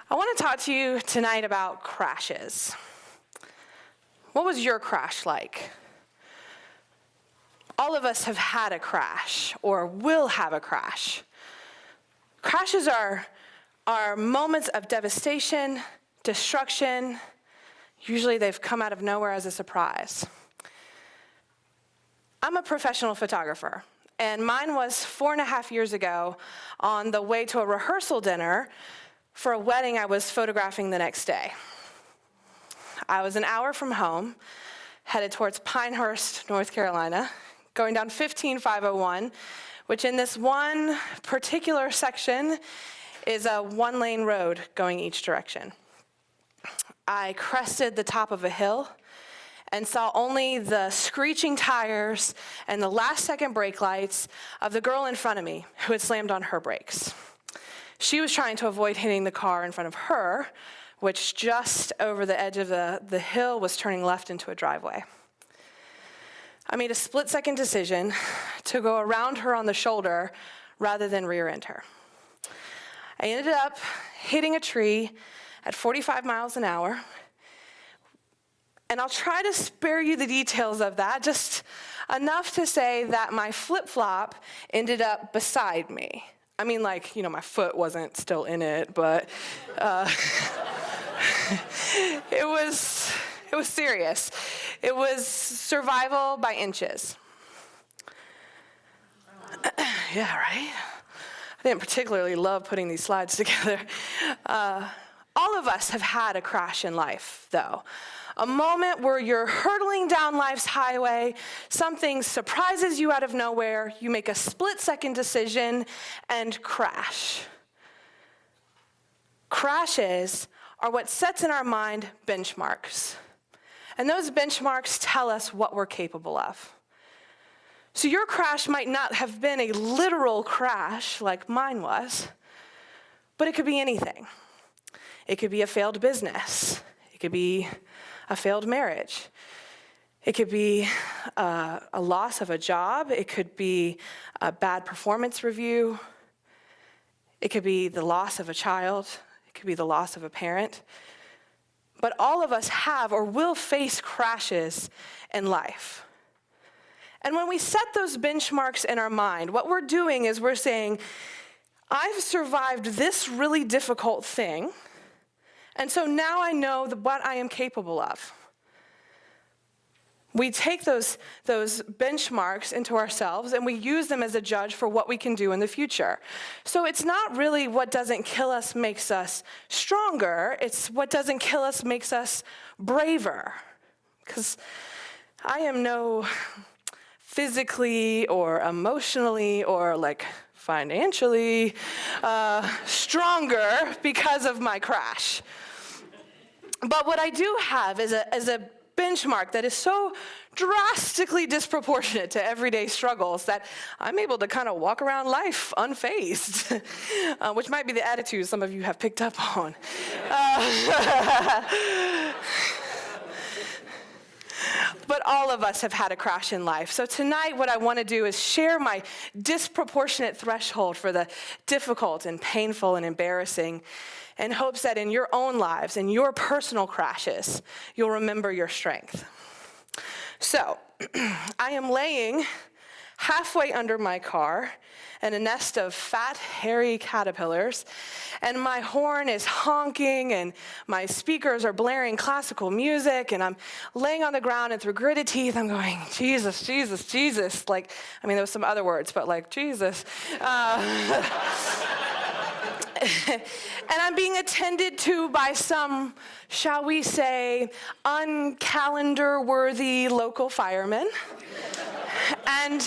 I want to talk to you tonight about crashes. What was your crash like? All of us have had a crash or will have a crash. Crashes are moments of devastation, destruction. Usually they've come out of nowhere as a surprise. I'm a professional photographer, and mine was 4.5 years ago on the way to a rehearsal dinner for a wedding I was photographing the next day. I was an hour from home, headed towards Pinehurst, North Carolina, going down 15501, which in this one particular section is a one-lane road going each direction. I crested the top of a hill and saw only the screeching tires and the last-second brake lights of the girl in front of me who had slammed on her brakes. She was trying to avoid hitting the car in front of her, which just over the edge of the hill was turning left into a driveway. I made a split-second decision to go around her on the shoulder rather than rear-end her. I ended up hitting a tree at 45 miles an hour, and I'll try to spare you the details of that, just enough to say that my flip-flop ended up beside me. I mean, my foot wasn't still in it, but it was serious. It was survival by inches. Yeah, right? I didn't particularly love putting these slides together. All of us have had a crash in life, though. A moment where you're hurtling down life's highway, something surprises you out of nowhere, you make a split-second decision, and crash. Crashes are what sets in our mind benchmarks. And those benchmarks tell us what we're capable of. So your crash might not have been a literal crash like mine was, but it could be anything. It could be a failed business. It could be a failed marriage. It could be a loss of a job. It could be a bad performance review. It could be the loss of a child. It could be the loss of a parent. But all of us have or will face crashes in life. And when we set those benchmarks in our mind, what we're doing is we're saying, I've survived this really difficult thing, and so now I know what I am capable of. We take those benchmarks into ourselves and we use them as a judge for what we can do in the future. So it's not really what doesn't kill us makes us stronger, it's what doesn't kill us makes us braver. Because I am no physically or emotionally or financially stronger because of my crash. But what I do have is a benchmark that is so drastically disproportionate to everyday struggles that I'm able to kind of walk around life unfazed, which might be the attitude some of you have picked up on. But all of us have had a crash in life. So tonight what I want to do is share my disproportionate threshold for the difficult and painful and embarrassing in hopes that in your own lives, in your personal crashes, you'll remember your strength. So I am laying halfway under my car in a nest of fat, hairy caterpillars, and my horn is honking, and my speakers are blaring classical music, and I'm laying on the ground, and through gritted teeth, I'm going, Jesus, Jesus, Jesus. There was some other words, but Jesus. And I'm being attended to by some, shall we say, uncalendar-worthy local firemen. And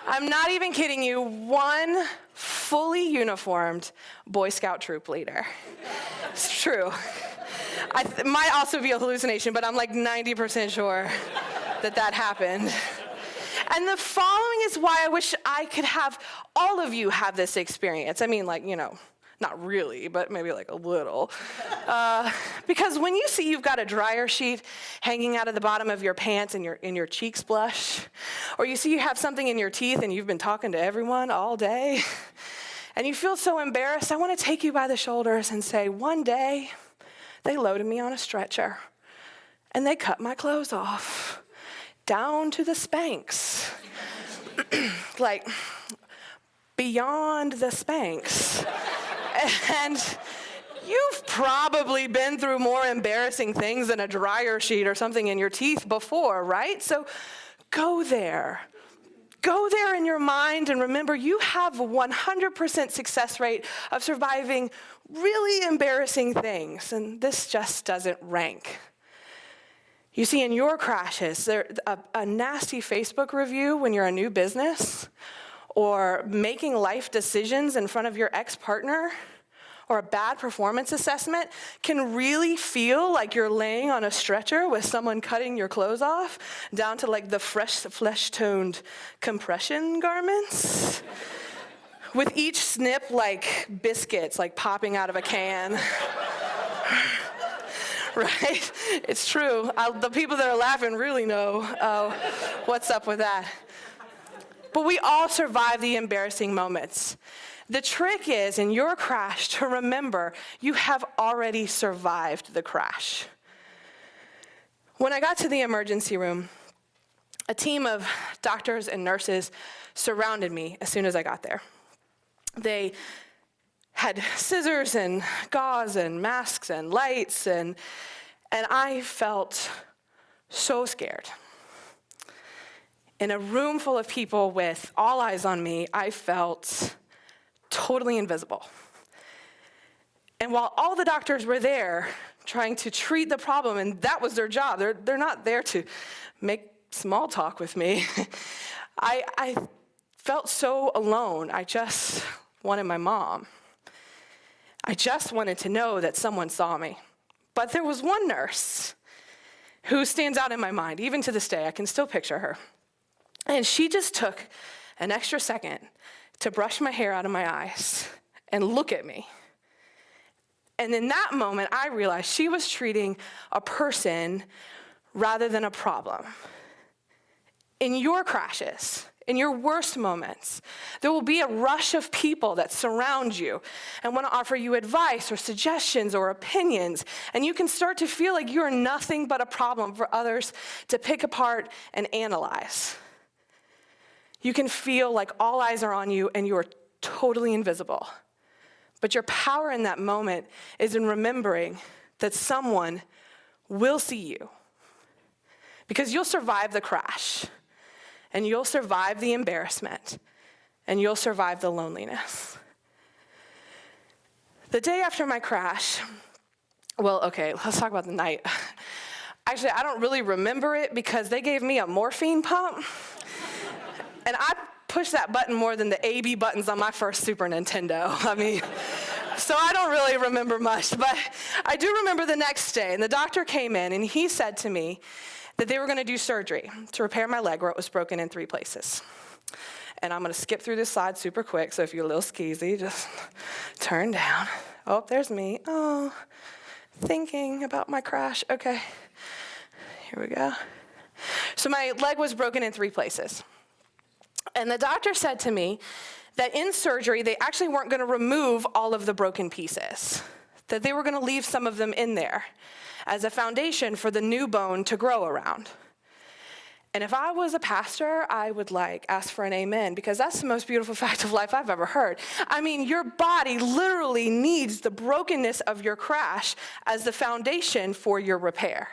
I'm not even kidding you, one fully uniformed Boy Scout troop leader. It's true. It might also be a hallucination, but I'm 90% sure that happened. And the following is why I wish I could have all of you have this experience. I mean, not really, but maybe a little. Because when you see you've got a dryer sheet hanging out of the bottom of your pants and your cheeks blush, or you see you have something in your teeth and you've been talking to everyone all day, and you feel so embarrassed, I want to take you by the shoulders and say, one day, they loaded me on a stretcher, and they cut my clothes off, down to the Spanx. Like, beyond the Spanx. And you've probably been through more embarrassing things than a dryer sheet or something in your teeth before, right? So go there. Go there in your mind, and remember, you have a 100% success rate of surviving really embarrassing things, and this just doesn't rank. You see, in your crashes, a nasty Facebook review when you're a new business, or making life decisions in front of your ex-partner, or a bad performance assessment can really feel like you're laying on a stretcher with someone cutting your clothes off down to like the fresh flesh-toned compression garments. With each snip like biscuits like popping out of a can. Right? It's true. The people that are laughing really know what's up with that. But we all survive the embarrassing moments. The trick is, in your crash, to remember you have already survived the crash. When I got to the emergency room, a team of doctors and nurses surrounded me as soon as I got there. They had scissors and gauze and masks and lights, and I felt so scared. In a room full of people with all eyes on me, I felt totally invisible. And while all the doctors were there trying to treat the problem, and that was their job, they're not there to make small talk with me, I felt so alone. I just wanted my mom. I just wanted to know that someone saw me. But there was one nurse who stands out in my mind, even to this day. I can still picture her. And she just took an extra second to brush my hair out of my eyes and look at me. And in that moment, I realized she was treating a person rather than a problem. In your crashes, in your worst moments, there will be a rush of people that surround you and want to offer you advice or suggestions or opinions, and you can start to feel like you're nothing but a problem for others to pick apart and analyze. You can feel like all eyes are on you and you are totally invisible. But your power in that moment is in remembering that someone will see you. Because you'll survive the crash, and you'll survive the embarrassment, and you'll survive the loneliness. The day after my crash, well, okay, let's talk about the night. Actually, I don't really remember it because they gave me a morphine pump. And I pushed that button more than the A-B buttons on my first Super Nintendo. So I don't really remember much. But I do remember the next day, and the doctor came in, and he said to me that they were going to do surgery to repair my leg where it was broken in 3 places. And I'm going to skip through this slide super quick, so if you're a little skeezy, just turn down. Oh, there's me. Oh, thinking about my crash. Okay, here we go. So my leg was broken in 3 places. And the doctor said to me that in surgery, they actually weren't going to remove all of the broken pieces, that they were going to leave some of them in there as a foundation for the new bone to grow around. And if I was a pastor, I would ask for an amen, because that's the most beautiful fact of life I've ever heard. Your body literally needs the brokenness of your crash as the foundation for your repair.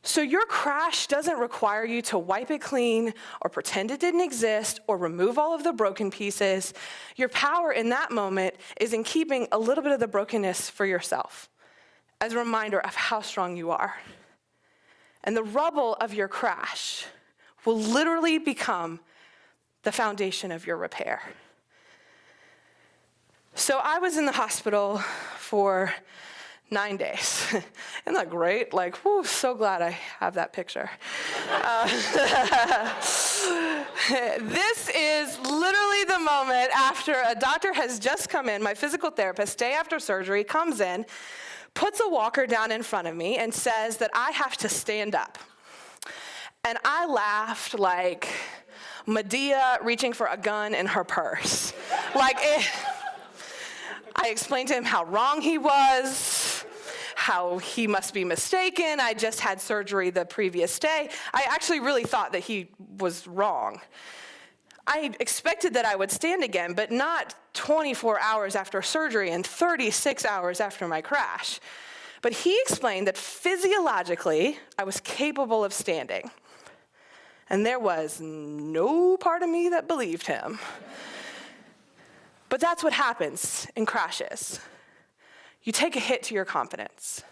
So your crash doesn't require you to wipe it clean or pretend it didn't exist or remove all of the broken pieces. Your power in that moment is in keeping a little bit of the brokenness for yourself as a reminder of how strong you are. And the rubble of your crash will literally become the foundation of your repair. So I was in the hospital for 9 days. Isn't that great? So glad I have that picture. This is literally the moment after a doctor has just come in, my physical therapist, day after surgery, comes in, puts a walker down in front of me and says that I have to stand up. And I laughed like Medea reaching for a gun in her purse. I explained to him how wrong he was, how he must be mistaken. I just had surgery the previous day. I actually really thought that he was wrong. I expected that I would stand again, but not 24 hours after surgery and 36 hours after my crash. But he explained that physiologically, I was capable of standing. And there was no part of me that believed him. But that's what happens in crashes. You take a hit to your confidence.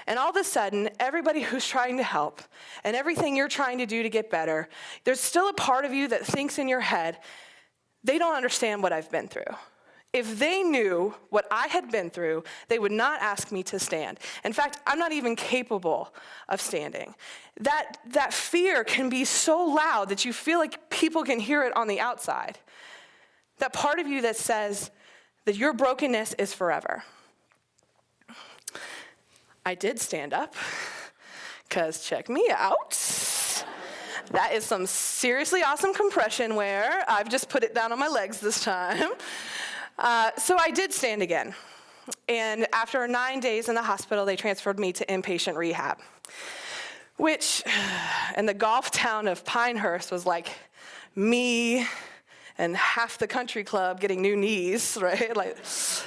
And all of a sudden, everybody who's trying to help and everything you're trying to do to get better, there's still a part of you that thinks in your head, they don't understand what I've been through. If they knew what I had been through, they would not ask me to stand. In fact, I'm not even capable of standing. That fear can be so loud that you feel like people can hear it on the outside. That part of you that says that your brokenness is forever. I did stand up, because check me out. That is some seriously awesome compression wear. I've just put it down on my legs this time. So I did stand again. And after 9 days in the hospital, they transferred me to inpatient rehab, which in the golf town of Pinehurst was like me and half the country club getting new knees, right? Like,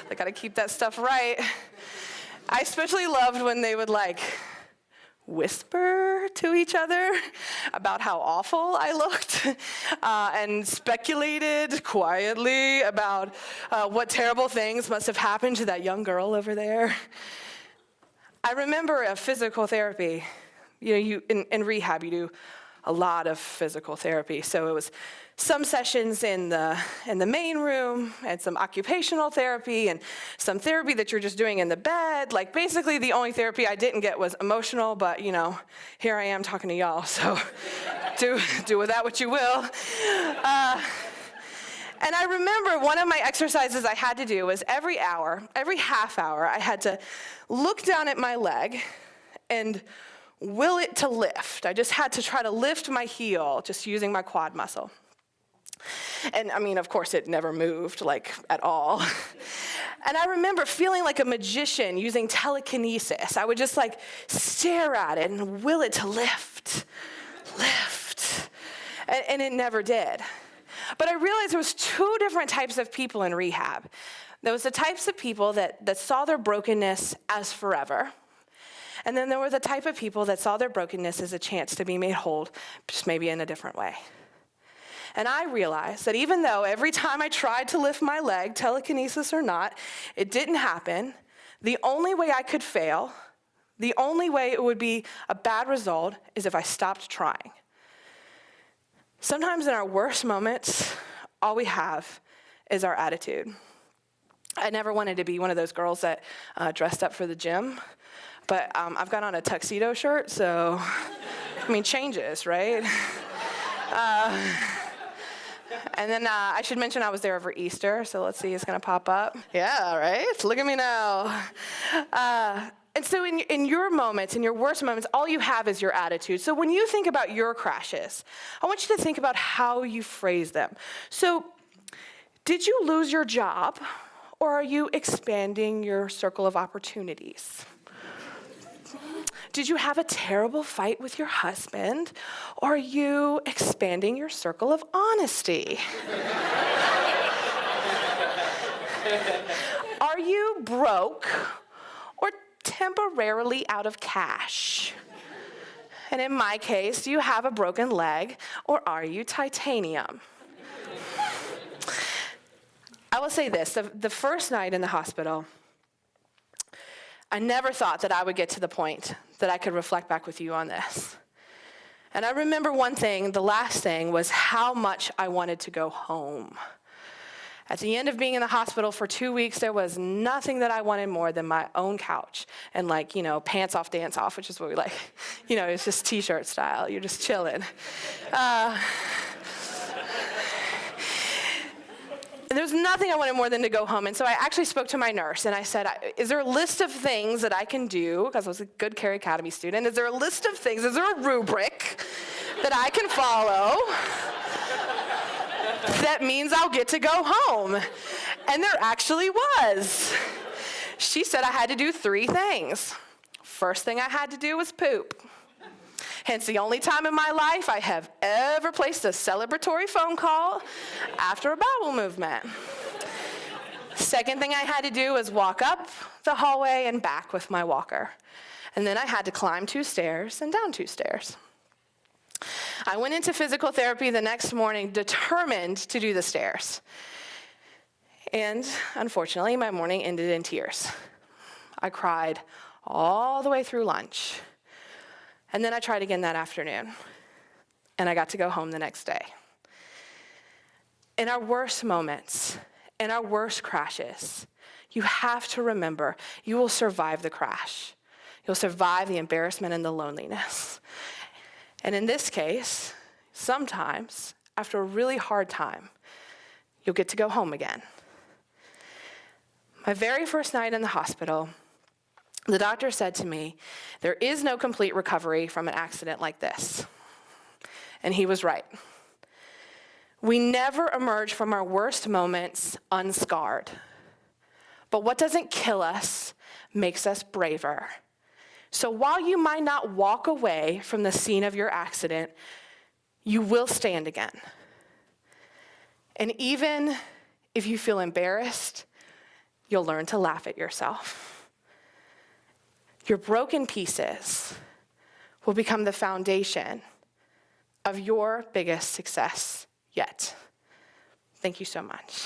they got to keep that stuff right. I especially loved when they would whisper to each other about how awful I looked and speculated quietly about what terrible things must have happened to that young girl over there. I remember physical therapy. In rehab, you do a lot of physical therapy. So it was some sessions in the main room and some occupational therapy and some therapy that you're just doing in the bed. Like, basically the only therapy I didn't get was emotional, but here I am talking to y'all, so do with that what you will. And I remember one of my exercises I had to do was every half hour, I had to look down at my leg and will it to lift. I just had to try to lift my heel just using my quad muscle. And of course, it never moved, at all. And I remember feeling like a magician using telekinesis. I would just stare at it and will it to lift. And it never did. But I realized there was two different types of people in rehab. There was the types of people that saw their brokenness as forever. And then there were the type of people that saw their brokenness as a chance to be made whole, just maybe in a different way. And I realized that even though every time I tried to lift my leg, telekinesis or not, it didn't happen, the only way I could fail, the only way it would be a bad result is if I stopped trying. Sometimes in our worst moments, all we have is our attitude. I never wanted to be one of those girls that dressed up for the gym. But I've got on a tuxedo shirt, so, changes, right? And then I should mention I was there over Easter, so let's see, it's going to pop up. Yeah, right? Look at me now. And so in your moments, in your worst moments, all you have is your attitude. So when you think about your crashes, I want you to think about how you phrase them. So did you lose your job, or are you expanding your circle of opportunities? Did you have a terrible fight with your husband, or are you expanding your circle of honesty? Are you broke or temporarily out of cash? And in my case, do you have a broken leg, or are you titanium? I will say this, the first night in the hospital, I never thought that I would get to the point that I could reflect back with you on this. And I remember one thing, the last thing, was how much I wanted to go home. At the end of being in the hospital for 2 weeks, there was nothing that I wanted more than my own couch and pants off, dance off, which is what we like. It's just t-shirt style. You're just chilling. And there was nothing I wanted more than to go home. And so I actually spoke to my nurse, and I said, is there a list of things that I can do, because I was a good Cary Academy student, is there a list of things, is there a rubric that I can follow that means I'll get to go home. And there actually was. She said I had to do 3 things. First thing I had to do was poop. Hence the only time in my life I have ever placed a celebratory phone call after a bowel movement. Second thing I had to do was walk up the hallway and back with my walker. And then I had to climb 2 stairs and down 2 stairs. I went into physical therapy the next morning determined to do the stairs. And unfortunately, my morning ended in tears. I cried all the way through lunch. And then I tried again that afternoon. And I got to go home the next day. In our worst moments, in our worst crashes, you have to remember you will survive the crash. You'll survive the embarrassment and the loneliness. And in this case, sometimes, after a really hard time, you'll get to go home again. My very first night in the hospital, the doctor said to me, there is no complete recovery from an accident like this. And he was right. We never emerge from our worst moments unscarred. But what doesn't kill us makes us braver. So while you might not walk away from the scene of your accident, you will stand again. And even if you feel embarrassed, you'll learn to laugh at yourself. Your broken pieces will become the foundation of your biggest success yet. Thank you so much.